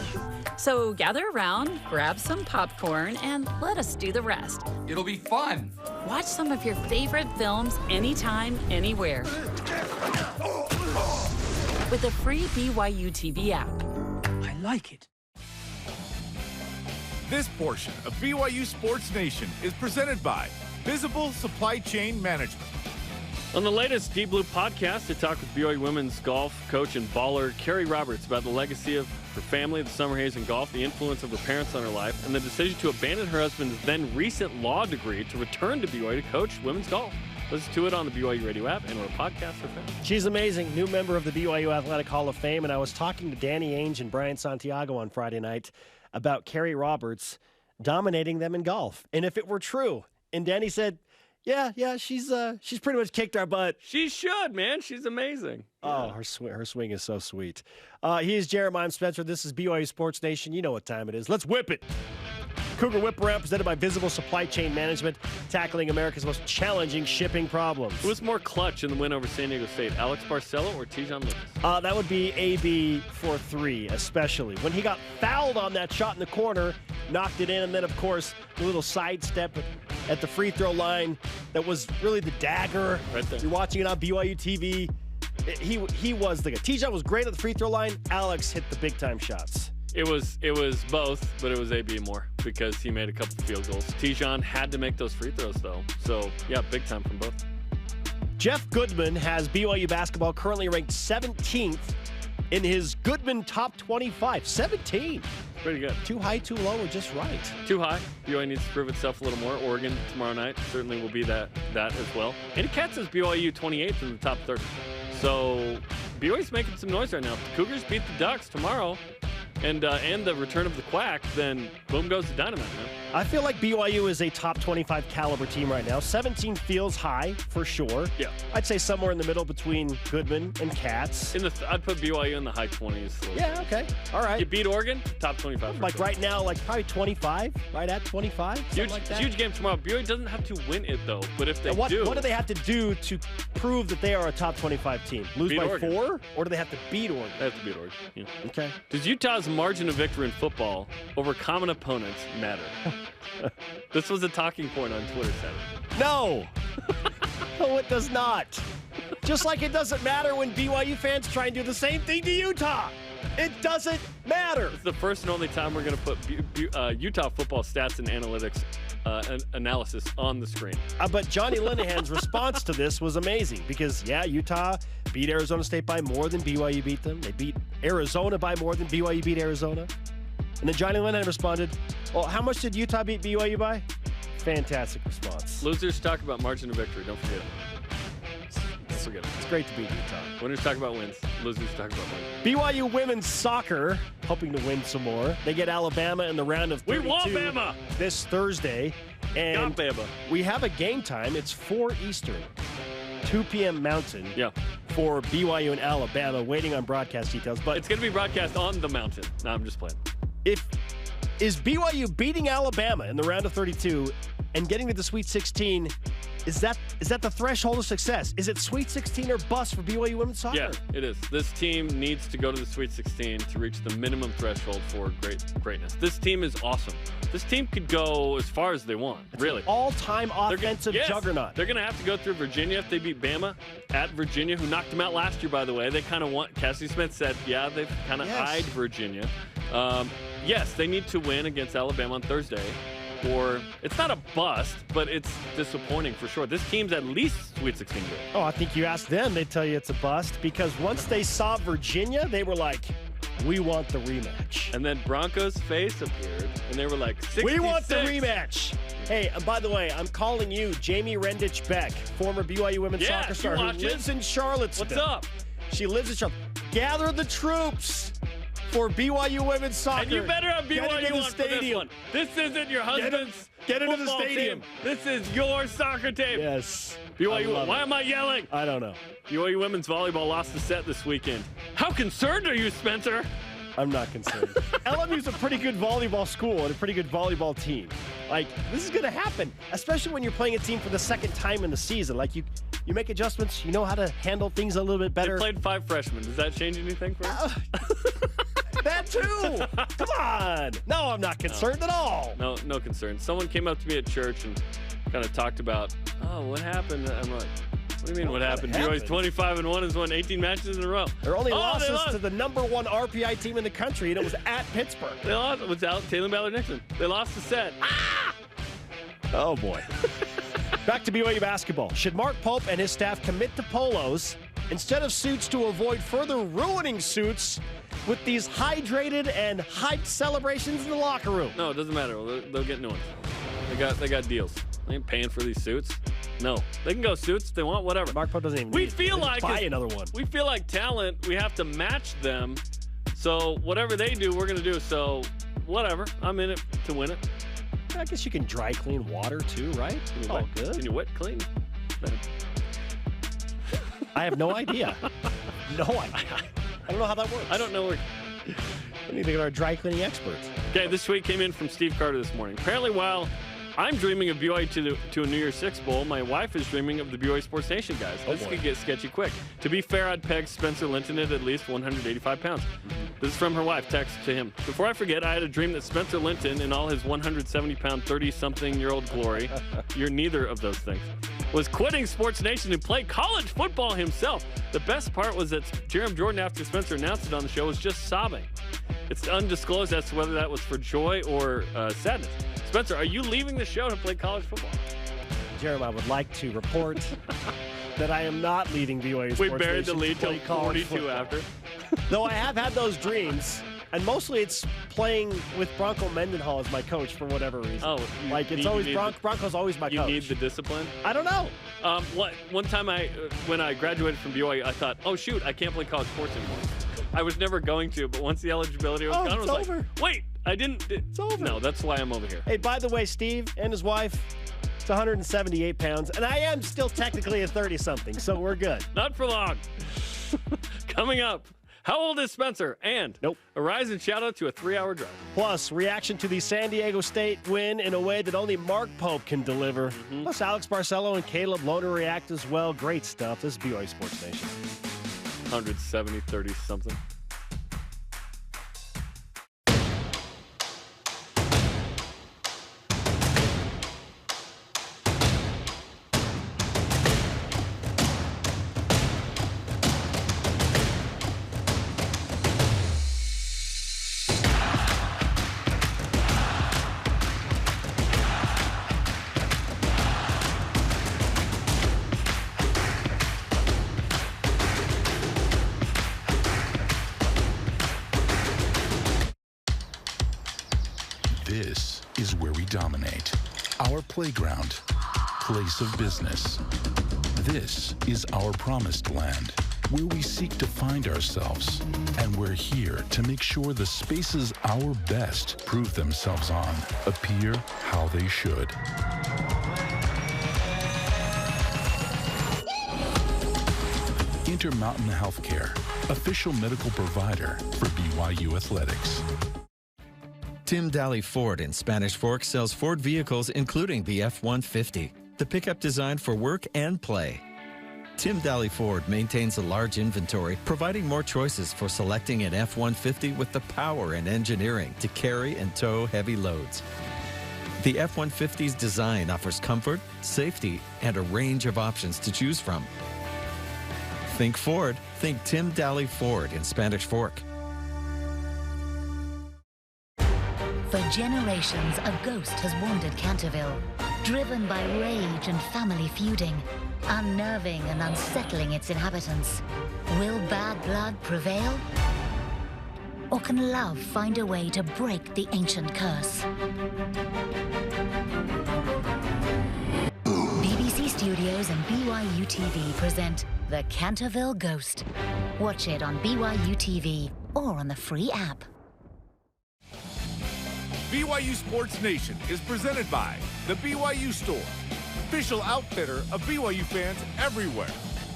So gather around, grab some popcorn, and let us do the rest. It'll be fun. Watch some of your favorite films anytime, anywhere. With the free BYU TV app. I like it. This portion of BYU Sports Nation is presented by Visible Supply Chain Management. On the latest Deep Blue podcast, I talk with BYU women's golf coach and baller Carrie Roberts about the legacy of her family, the summer haze in golf, the influence of her parents on her life, and the decision to abandon her husband's then recent law degree to return to BYU to coach women's golf. Listen to it on the BYU Radio app and our podcast for fans. She's amazing, new member of the BYU Athletic Hall of Fame, and I was talking to Danny Ainge and Brian Santiago on Friday night about Carrie Roberts dominating them in golf. And if it were true, and Danny said, yeah, she's pretty much kicked our butt. She should, man. She's amazing. Oh, her swing is so sweet. He is Jeremiah Spencer. This is BYU Sports Nation. You know what time it is. Let's whip it. Cougar Whip Around presented by Visible Supply Chain Management, tackling America's most challenging shipping problems. Who was more clutch in the win over San Diego State, Alex Barcelo or Tijon Lucas? That would be AB for 3, especially. When he got fouled on that shot in the corner, knocked it in, and then, of course, the little sidestep at the free throw line that was really the dagger. Right there. You're watching it on BYU TV. He was the guy. Tijon was great at the free throw line. Alex hit the big-time shots. It was both, but it was AB more because he made a couple field goals. Tijon had to make those free throws, though. So, yeah, big time from both. Jeff Goodman has BYU basketball currently ranked 17th in his Goodman Top 25. 17. Pretty good. Too high, too low, or just right? Too high. BYU needs to prove itself a little more. Oregon tomorrow night certainly will be that as well. And Cats is BYU 28th in the top 30. So, BYU's making some noise right now. If the Cougars beat the Ducks tomorrow, and the return of the Quack, then boom goes the dynamite, man. I feel like BYU is a top 25 caliber team right now. 17 feels high for sure. Yeah. I'd say somewhere in the middle between Goodman and Cats. I'd put BYU in the high 20s. Yeah, okay. All right. You beat Oregon, top 25. Like right now, like probably 25, right at 25, huge, like that. Huge game tomorrow. BYU doesn't have to win it, though. But if they what do. What do they have to do to prove that they are a top 25 team? Lose by Oregon. 4? Or do they have to beat Oregon? They have to beat Oregon. Yeah. Okay. Does Utah's margin of victory in football over common opponents matter? This was a talking point on Twitter Saturday. No. No, it does not. Just like it doesn't matter when BYU fans try and do the same thing to Utah. It doesn't matter. It's the first and only time we're going to put Utah football stats and analytics analysis on the screen. But Johnny Linehan's response to this was amazing because, yeah, Utah beat Arizona State by more than BYU beat them. They beat Arizona by more than BYU beat Arizona. And then Johnny Linehan responded, well, how much did Utah beat BYU by? Fantastic response. Losers talk about margin of victory. Don't forget it. Forget it. It's great to beat Utah. Winners talk about wins. Losers talk about wins. BYU women's soccer, hoping to win some more. They get Alabama in the round of 32 We want Bama! This Thursday. And Got Bama. we have a game time. It's 4 Eastern, 2 p.m. Mountain for BYU and Alabama, waiting on broadcast details. But it's going to be broadcast on the mountain. No, I'm just playing. Is BYU beating Alabama in the round of 32 and getting to the Sweet 16, is that the threshold of success? Is it Sweet 16 or bust for BYU women's soccer? Yeah, it is. This team needs to go to the Sweet 16 to reach the minimum threshold for greatness. This team is awesome. This team could go as far as they want, really. All-time offensive juggernaut. They're going to have to go through Virginia if they beat Bama at Virginia, who knocked them out last year, by the way. They kind of want, Cassie Smith said, they've kind of eyed Virginia. Yes, they need to win against Alabama on Thursday. Or it's not a bust, but it's disappointing for sure. This team's at least Sweet 16 good. Oh, I think you ask them, they'd tell you it's a bust, because once they saw Virginia, they were like, we want the rematch. And then Broncos' face appeared, and they were like, 66. We want the rematch. Hey, by the way, I'm calling you Jamie Rendich-Beck, former BYU women's soccer star who lives in Charlottesville. What's up? She lives in Charlotte. Gather the troops for BYU women's soccer. And you better have BYU on for this one. This isn't your husband's Get into the stadium. Team. This is your soccer team. Yes. BYU. Why am I yelling? I don't know. BYU women's volleyball lost the set this weekend. How concerned are you, Spencer? I'm not concerned. LMU's a pretty good volleyball school and a pretty good volleyball team. Like, this is going to happen, especially when you're playing a team for the second time in the season. Like, you make adjustments. You know how to handle things a little bit better. They played 5 freshmen. Does that change anything for us? That too. Come on. No, I'm not concerned at all. No concern. Someone came up to me at church and kind of talked about, what happened? I'm like, what do you mean what happened? BYU's 25-1 has won 18 matches in a row. Their only losses to the #1 RPI team in the country, and it was at Pittsburgh. They lost without Taylor Ballard-Nixon. They lost the set. Oh, boy. Back to BYU basketball. Should Mark Pope and his staff commit to polos instead of suits to avoid further ruining suits with these hydrated and hyped celebrations in the locker room? No, it doesn't matter. They'll get new ones. They got deals. They ain't paying for these suits. No, they can go suits if they want, whatever. Mark Pope doesn't even buy another one. We feel like talent, we have to match them. So whatever they do, we're going to do. So whatever. I'm in it to win it. I guess you can dry clean water too, right? Good. Can you wet clean? I have no idea. I don't know how that works. I don't know. I need to get our dry cleaning experts. Okay, this tweet came in from Steve Carter this morning. Apparently, while I'm dreaming of BYU to a New Year's Six bowl, my wife is dreaming of the BYU Sports Nation guys. This could get sketchy quick. To be fair, I'd peg Spencer Linton at least 185 pounds. This is from her wife, text to him. Before I forget, I had a dream that Spencer Linton, in all his 170-pound, 30-something-year-old glory, you're neither of those things, was quitting Sports Nation to play college football himself. The best part was that Jarom Jordan, after Spencer announced it on the show, was just sobbing. It's undisclosed as to whether that was for joy or sadness. Spencer, are you leaving the show to play college football? Jarom, I would like to report that I am not leading BYU Sports Nation. We buried the lead till 42 after. Though I have had those dreams, and mostly it's playing with Bronco Mendenhall as my coach for whatever reason. Oh, Bronco's always my coach. You need the discipline? I don't know. One time when I graduated from BYU, I thought, oh shoot, I can't play college sports anymore. I was never going to, but once the eligibility was gone, I was like, wait, I didn't. It's over. No, that's why I'm over here. Hey, by the way, Steve and his wife, it's 178 pounds, and I am still technically a 30-something, so we're good. Not for long. Coming up, how old is Spencer? And a rise and shout out to a 3-hour drive. Plus, reaction to the San Diego State win in a way that only Mark Pope can deliver. Plus, Alex Barcelo and Caleb Lohner react as well. Great stuff. This is BYU Sports Nation. 170, 30-something. This is where we dominate. Our playground, place of business. This is our promised land, where we seek to find ourselves. And we're here to make sure the spaces our best prove themselves on appear how they should. Intermountain Healthcare, official medical provider for BYU Athletics. Tim Daly Ford in Spanish Fork sells Ford vehicles including the F-150, the pickup designed for work and play. Tim Daly Ford maintains a large inventory, providing more choices for selecting an F-150 with the power and engineering to carry and tow heavy loads. The F-150's design offers comfort, safety, and a range of options to choose from. Think Ford, think Tim Daly Ford in Spanish Fork. For generations, a ghost has wandered Canterville, driven by rage and family feuding, unnerving and unsettling its inhabitants. Will bad blood prevail? Or can love find a way to break the ancient curse? BBC Studios and BYU TV present The Canterville Ghost. Watch it on BYU TV or on the free app. BYU Sports Nation is presented by the BYU Store, official outfitter of BYU fans everywhere.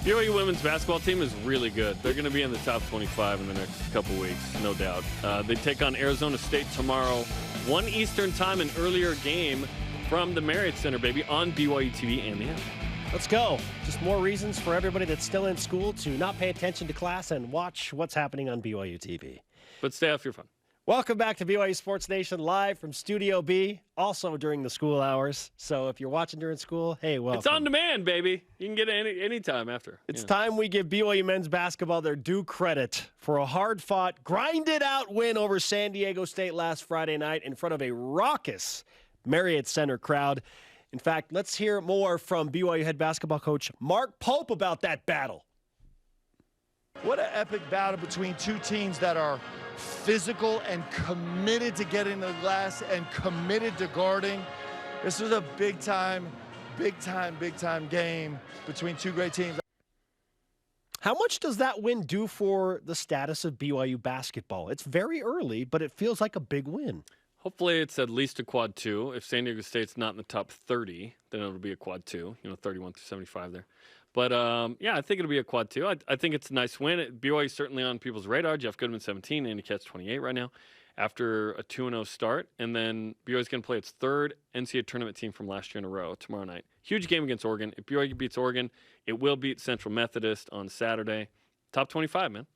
BYU women's basketball team is really good. They're going to be in the top 25 in the next couple weeks, no doubt. They take on Arizona State tomorrow, 1 Eastern time, an earlier game from the Marriott Center, baby, on BYU TV and the app. Let's go. Just more reasons for everybody that's still in school to not pay attention to class and watch what's happening on BYU TV. But stay off your phone. Welcome back to BYU Sports Nation, live from Studio B, also during the school hours. So if you're watching during school, hey, welcome. It's on demand, baby. You can get it any time after. It's time we give BYU men's basketball their due credit for a hard-fought, grinded-out win over San Diego State last Friday night in front of a raucous Marriott Center crowd. In fact, let's hear more from BYU head basketball coach Mark Pope about that battle. What an epic battle between two teams that are physical and committed to getting the glass and committed to guarding. This was a big time game between two great teams. How much does that win do for the status of BYU basketball? It's very early, but it feels like a big win. Hopefully it's at least a quad 2. If San Diego State's not in the top 30, then it'll be a quad 2, 31 through 75 there. But, yeah, I think it'll be a quad 2. I think it's a nice win. BYU's certainly on people's radar. Jeff Goodman, 17, Andy Katz, 28 right now, after a 2-0 start. And then BYU's going to play its third NCAA tournament team from last year in a row tomorrow night. Huge game against Oregon. If BYU beats Oregon, it will beat Central Methodist on Saturday. Top 25, man.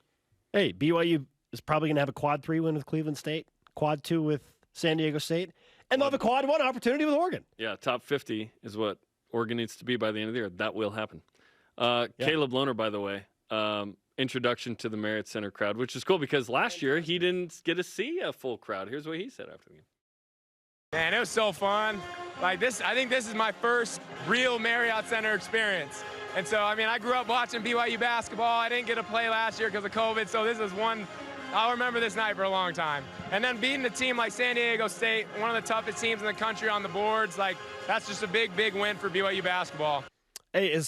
Hey, BYU is probably going to have a quad 3 win with Cleveland State, quad 2 with San Diego State, and they'll have a quad 1 opportunity with Oregon. Yeah, top 50 is what Oregon needs to be by the end of the year. That will happen. Caleb Lohner, by the way, introduction to the Marriott Center crowd, which is cool because last year he didn't get to see a full crowd. Here's what he said after the game. Man, it was so fun. Like this, I think this is my first real Marriott Center experience. And so, I mean, I grew up watching BYU basketball. I didn't get to play last year because of COVID, so this is one, I'll remember this night for a long time. And then beating a team like San Diego State, one of the toughest teams in the country on the boards, like that's just a big win for BYU basketball. Hey,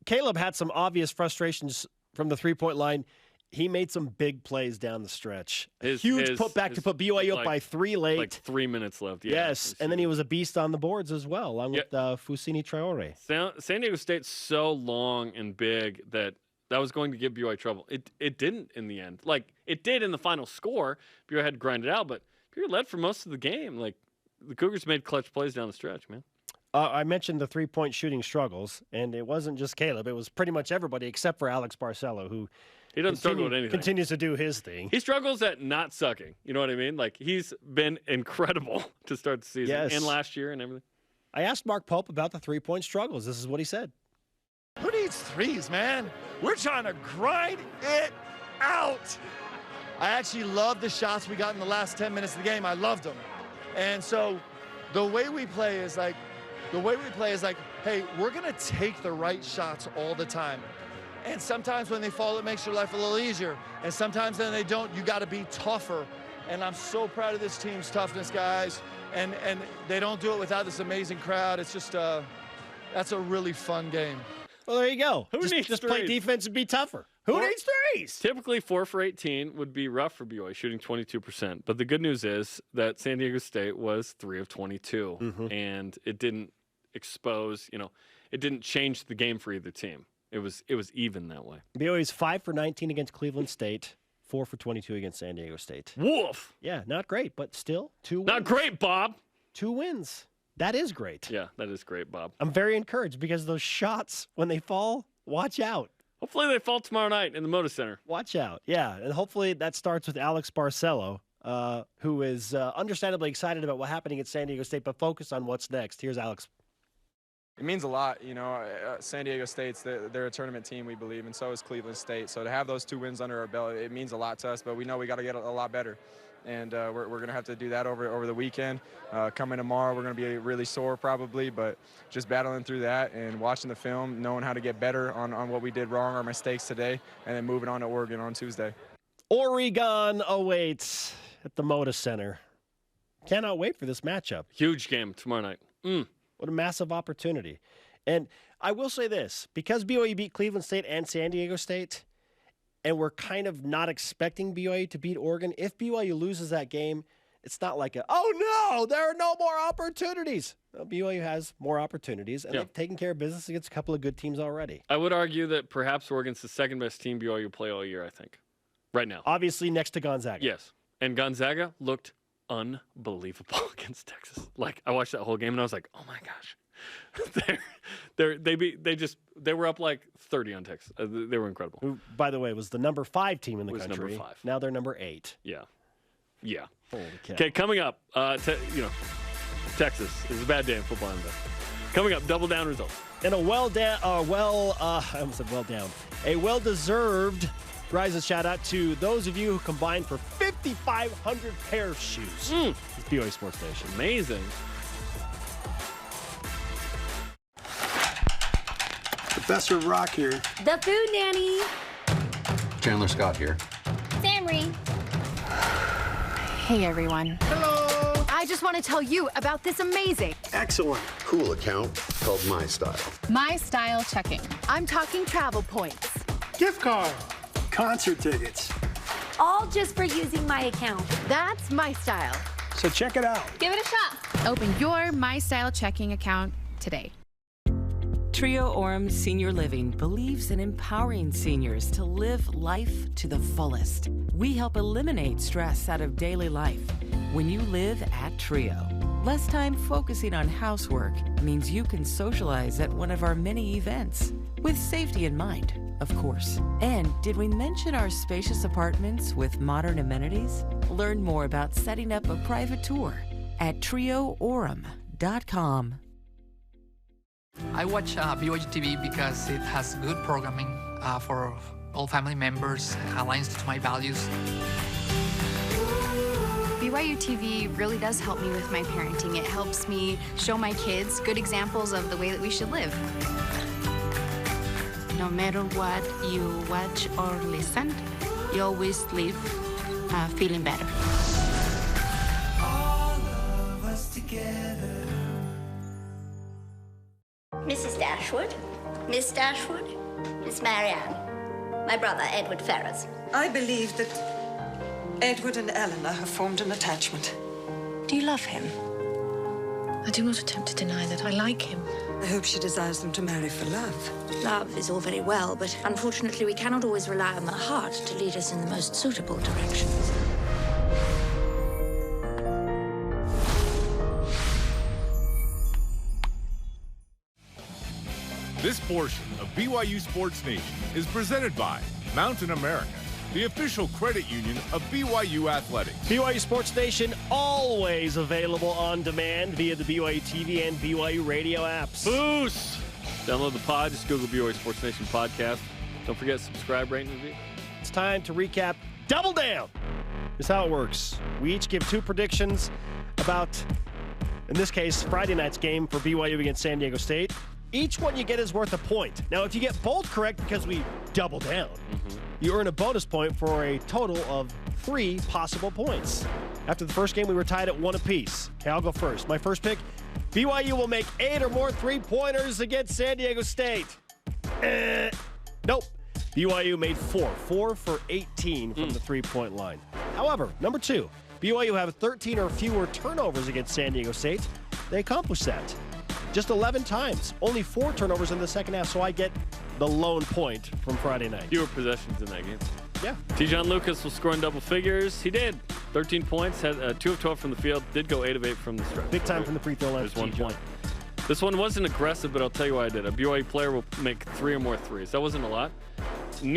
Caleb had some obvious frustrations from the three-point line. He made some big plays down the stretch. Huge putback to put BYU up by 3 late. Like 3 minutes left. Yeah, yes, and then he was a beast on the boards as well, along with Fousseyni Traore. San Diego State's so long and big that was going to give BYU trouble. It didn't in the end. Like, it did in the final score. BYU had to grind it out, but BYU led for most of the game. Like, the Cougars made clutch plays down the stretch, man. I mentioned the three-point shooting struggles, and it wasn't just Caleb. It was pretty much everybody except for Alex Barcelo, who he doesn't struggle with anything. Continues to do his thing. He struggles at not sucking. You know what I mean? Like, he's been incredible to start the season and last year and everything. I asked Mark Pope about the three-point struggles. This is what he said. Who needs threes, man? We're trying to grind it out. I actually loved the shots we got in the last 10 minutes of the game. I loved them. And so the way we play is like, hey, we're going to take the right shots all the time. And sometimes when they fall, it makes your life a little easier. And sometimes when they don't, you got to be tougher. And I'm so proud of this team's toughness, guys. And they don't do it without this amazing crowd. It's just, that's a really fun game. Well, there you go. Who needs just play threes? defense and be tougher. Who needs threes? Typically, 4 for 18 would be rough for BYU, shooting 22%. But the good news is that San Diego State was 3 of 22, and it didn't expose, it didn't change the game for either team. It was even that way. BYU's 5 for 19 against Cleveland State, 4 for 22 against San Diego State. Woof. Yeah, not great, but still 2 wins. Not great, Bob. 2 wins. That is great. Yeah, that is great, Bob. I'm very encouraged because those shots, when they fall, watch out. Hopefully they fall tomorrow night in the Moda Center. Watch out. Yeah, and hopefully that starts with Alex Barcelo, who is understandably excited about what's happening at San Diego State, but focused on what's next. Here's Alex. It means a lot, San Diego State's, they're a tournament team, we believe, and so is Cleveland State. So to have those 2 wins under our belt, it means a lot to us, but we know we got to get a lot better. And we're going to have to do that over the weekend. Coming tomorrow, we're going to be really sore probably, but just battling through that and watching the film, knowing how to get better on what we did wrong, our mistakes today, and then moving on to Oregon on Tuesday. Oregon awaits at the Moda Center. Cannot wait for this matchup. Huge game tomorrow night. What a massive opportunity. And I will say this, because BYU beat Cleveland State and San Diego State, and we're kind of not expecting BYU to beat Oregon, if BYU loses that game, it's not like oh no, there are no more opportunities. Well, BYU has more opportunities, and they've taken care of business against a couple of good teams already. I would argue that perhaps Oregon's the second best team BYU play all year, I think, right now. Obviously next to Gonzaga. Yes, and Gonzaga looked unbelievable against Texas. Like, I watched that whole game and I was like, oh my gosh, they were up like 30 on Texas. They were incredible. Who, by the way, was the number 5 team in the country. Number 5. Now they're number 8. Yeah. Holy cow. Okay, coming up, Texas is a bad day in football. Coming up, double down results. And a well-deserved Rise shout out to those of you who combined for 5,500 pair of shoes. It's BYU Sports Nation. Amazing. Professor Rock here. The Food Nanny. Chandler Scott here. Samry. Hey, everyone. Hello. I just want to tell you about this amazing, excellent, cool account called My Style. My Style checking. I'm talking travel points. Gift card. Concert tickets. All just for using my account. That's My Style. So check it out. Give it a shot. Open your My Style checking account today. Trio Orem Senior Living believes in empowering seniors to live life to the fullest. We help eliminate stress out of daily life when you live at Trio. Less time focusing on housework means you can socialize at one of our many events, with safety in mind, of course. And did we mention our spacious apartments with modern amenities? Learn more about setting up a private tour at trioorem.com. I watch BYU TV because it has good programming for all family members, aligns to my values. BYU TV really does help me with my parenting. It helps me show my kids good examples of the way that we should live. No matter what you watch or listen, you always leave feeling better. All of us together. Mrs. Dashwood, Miss Dashwood, Miss Marianne, my brother Edward Ferrars. I believe that Edward and Eleanor have formed an attachment. Do you love him? I do not attempt to deny that I like him. I hope she desires them to marry for love. Love is all very well, but unfortunately we cannot always rely on the heart to lead us in the most suitable directions. This portion of BYU Sports Nation is presented by Mountain America, the official credit union of BYU Athletics. BYU Sports Nation, always available on demand via the BYU TV and BYU radio apps. Boost! Download the pod. Just Google BYU Sports Nation podcast. Don't forget to subscribe, rate, and review. It's time to recap Double Down. Here's how it works. We each give 2 predictions about, in this case, Friday night's game for BYU against San Diego State. Each one you get is worth a point. Now, if you get both correct because we double down, you earn a bonus point for a total of 3 possible points. After the first game, we were tied at 1 apiece. Okay, I'll go first. My first pick, BYU will make 8 or more 3-pointers against San Diego State. Nope. BYU made 4 for 18 from the three-point line. However, number 2, BYU have 13 or fewer turnovers against San Diego State. They accomplished that. Just 11 times. Only 4 turnovers in the second half, so I get the lone point from Friday night. Fewer possessions in that game. Yeah. Tejon Lucas will score in double figures. He did. 13 points, had 2 of 12 from the field, did go 8 of 8 from the stretch. Big time from the free throw line. There's 1 point. This one wasn't aggressive, but I'll tell you why I did. A BYU player will make 3 or more threes. That wasn't a lot. No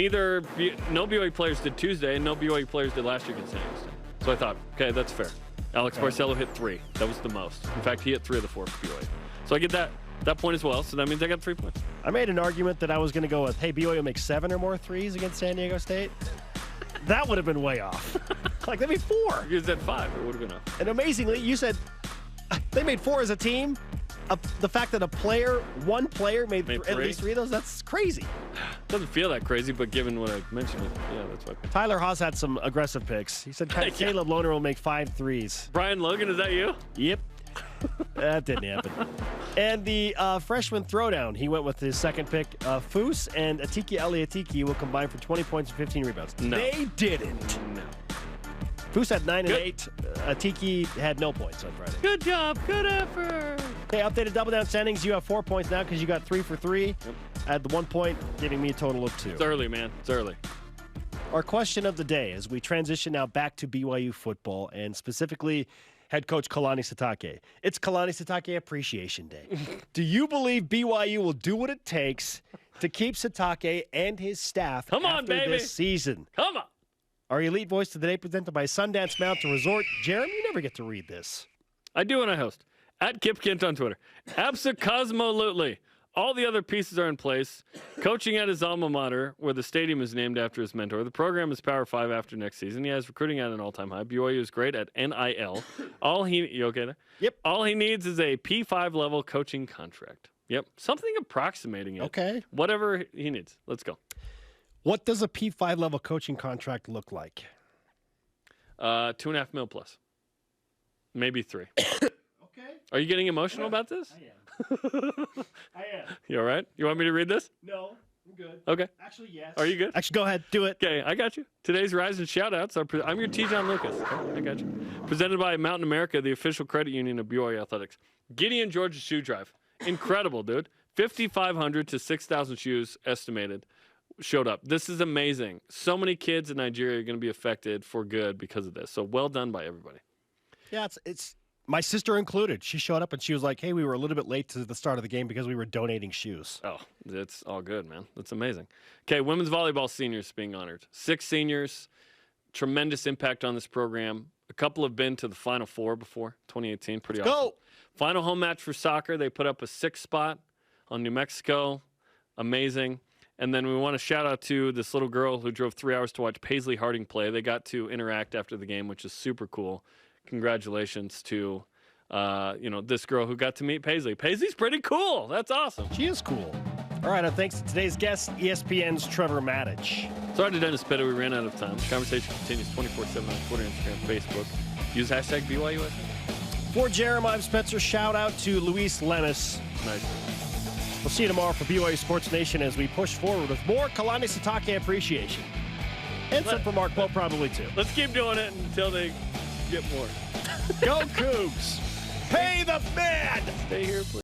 BYU players did Tuesday, and no BYU players did last year against San Diego State. So I thought, okay, that's fair. Alex Barcelo hit 3. That was the most. In fact, he hit 3 of the 4 for BYU. So I get that point as well, so that means I got 3 points. I made an argument that I was going to go with, hey, BYU makes 7 or more threes against San Diego State. That would have been way off. Like, they made 4. You said 5. It would have been off. And amazingly, you said they made 4 as a team. The fact that one player made at least 3 of those, that's crazy. Doesn't feel that crazy, but given what I mentioned, yeah, that's why. Tyler Haas had some aggressive picks. He said Caleb Lohner will make 5 threes. Brian Logan, is that you? Yep. That didn't happen. And the freshman throwdown, he went with his second pick. Foose and Atiki Eliatiki will combine for 20 points and 15 rebounds. No. They didn't. No. Foose had 9 and 8. Atiki had no points on Friday. Good job. Good effort. Okay, updated double down standings. You have 4 points now because you got 3 for 3. Yep. I had the 1 point, giving me a total of 2. It's early, man. It's early. Our question of the day as we transition now back to BYU football and specifically head coach Kalani Sitake. It's Kalani Sitake Appreciation Day. Do you believe BYU will do what it takes to keep Sitake and his staff after this season? Come on. Our Elite Voice of the Day presented by Sundance Mountain Resort. Jeremy, you never get to read this. I do when I host. At Kip Kent on Twitter. Abso-cosmo-lutely. All the other pieces are in place. Coaching at his alma mater, where the stadium is named after his mentor. The program is Power 5 after next season. He has recruiting at an all-time high. BYU is great at NIL. You okay there? Yep. All he needs is a P5 level coaching contract. Yep. Something approximating it. Okay. Whatever he needs. Let's go. What does a P5 level coaching contract look like? $2.5 million plus. Maybe 3. Okay. Are you getting emotional about this? I am. I am. You all right? You want me to read this? No, I'm good. Okay. Actually, yes. Are you good? Actually, go ahead. Do it. Okay, I got you. Today's Rise and Shoutouts are I'm your Tejon Lucas. Okay, I got you. Presented by Mountain America, the official credit union of BYU Athletics. Gideon George's shoe drive. Incredible, dude. 5,500 to 6,000 shoes estimated showed up. This is amazing. So many kids in Nigeria are going to be affected for good because of this. So well done by everybody. Yeah, it's my sister included. She showed up and she was like, hey, we were a little bit late to the start of the game because we were donating shoes. Oh, it's all good, man. That's amazing. Okay, women's volleyball seniors being honored. 6 seniors, tremendous impact on this program. A couple have been to the Final Four before, 2018. Pretty awesome. Go! Final home match for soccer. They put up a 6th spot on New Mexico. Amazing. And then we want to shout out to this little girl who drove 3 hours to watch Paisley Harding play. They got to interact after the game, which is super cool. Congratulations to, this girl who got to meet Paisley. Paisley's pretty cool. That's awesome. She is cool. All right, thanks to today's guest, ESPN's Trevor Matich. Sorry to Dennis Pitta, we ran out of time. The conversation continues 24/7 on Twitter, Instagram, Facebook. Use hashtag BYUSN. For Jeremiah, I'm Spencer. Shout out to Luis Lemus. Nice. We'll see you tomorrow for BYU Sports Nation as we push forward with more Kalani Sitake appreciation. And some for Mark Pope probably too. Let's keep doing it until they get more. Go Cougs! Pay the man! Stay here, please.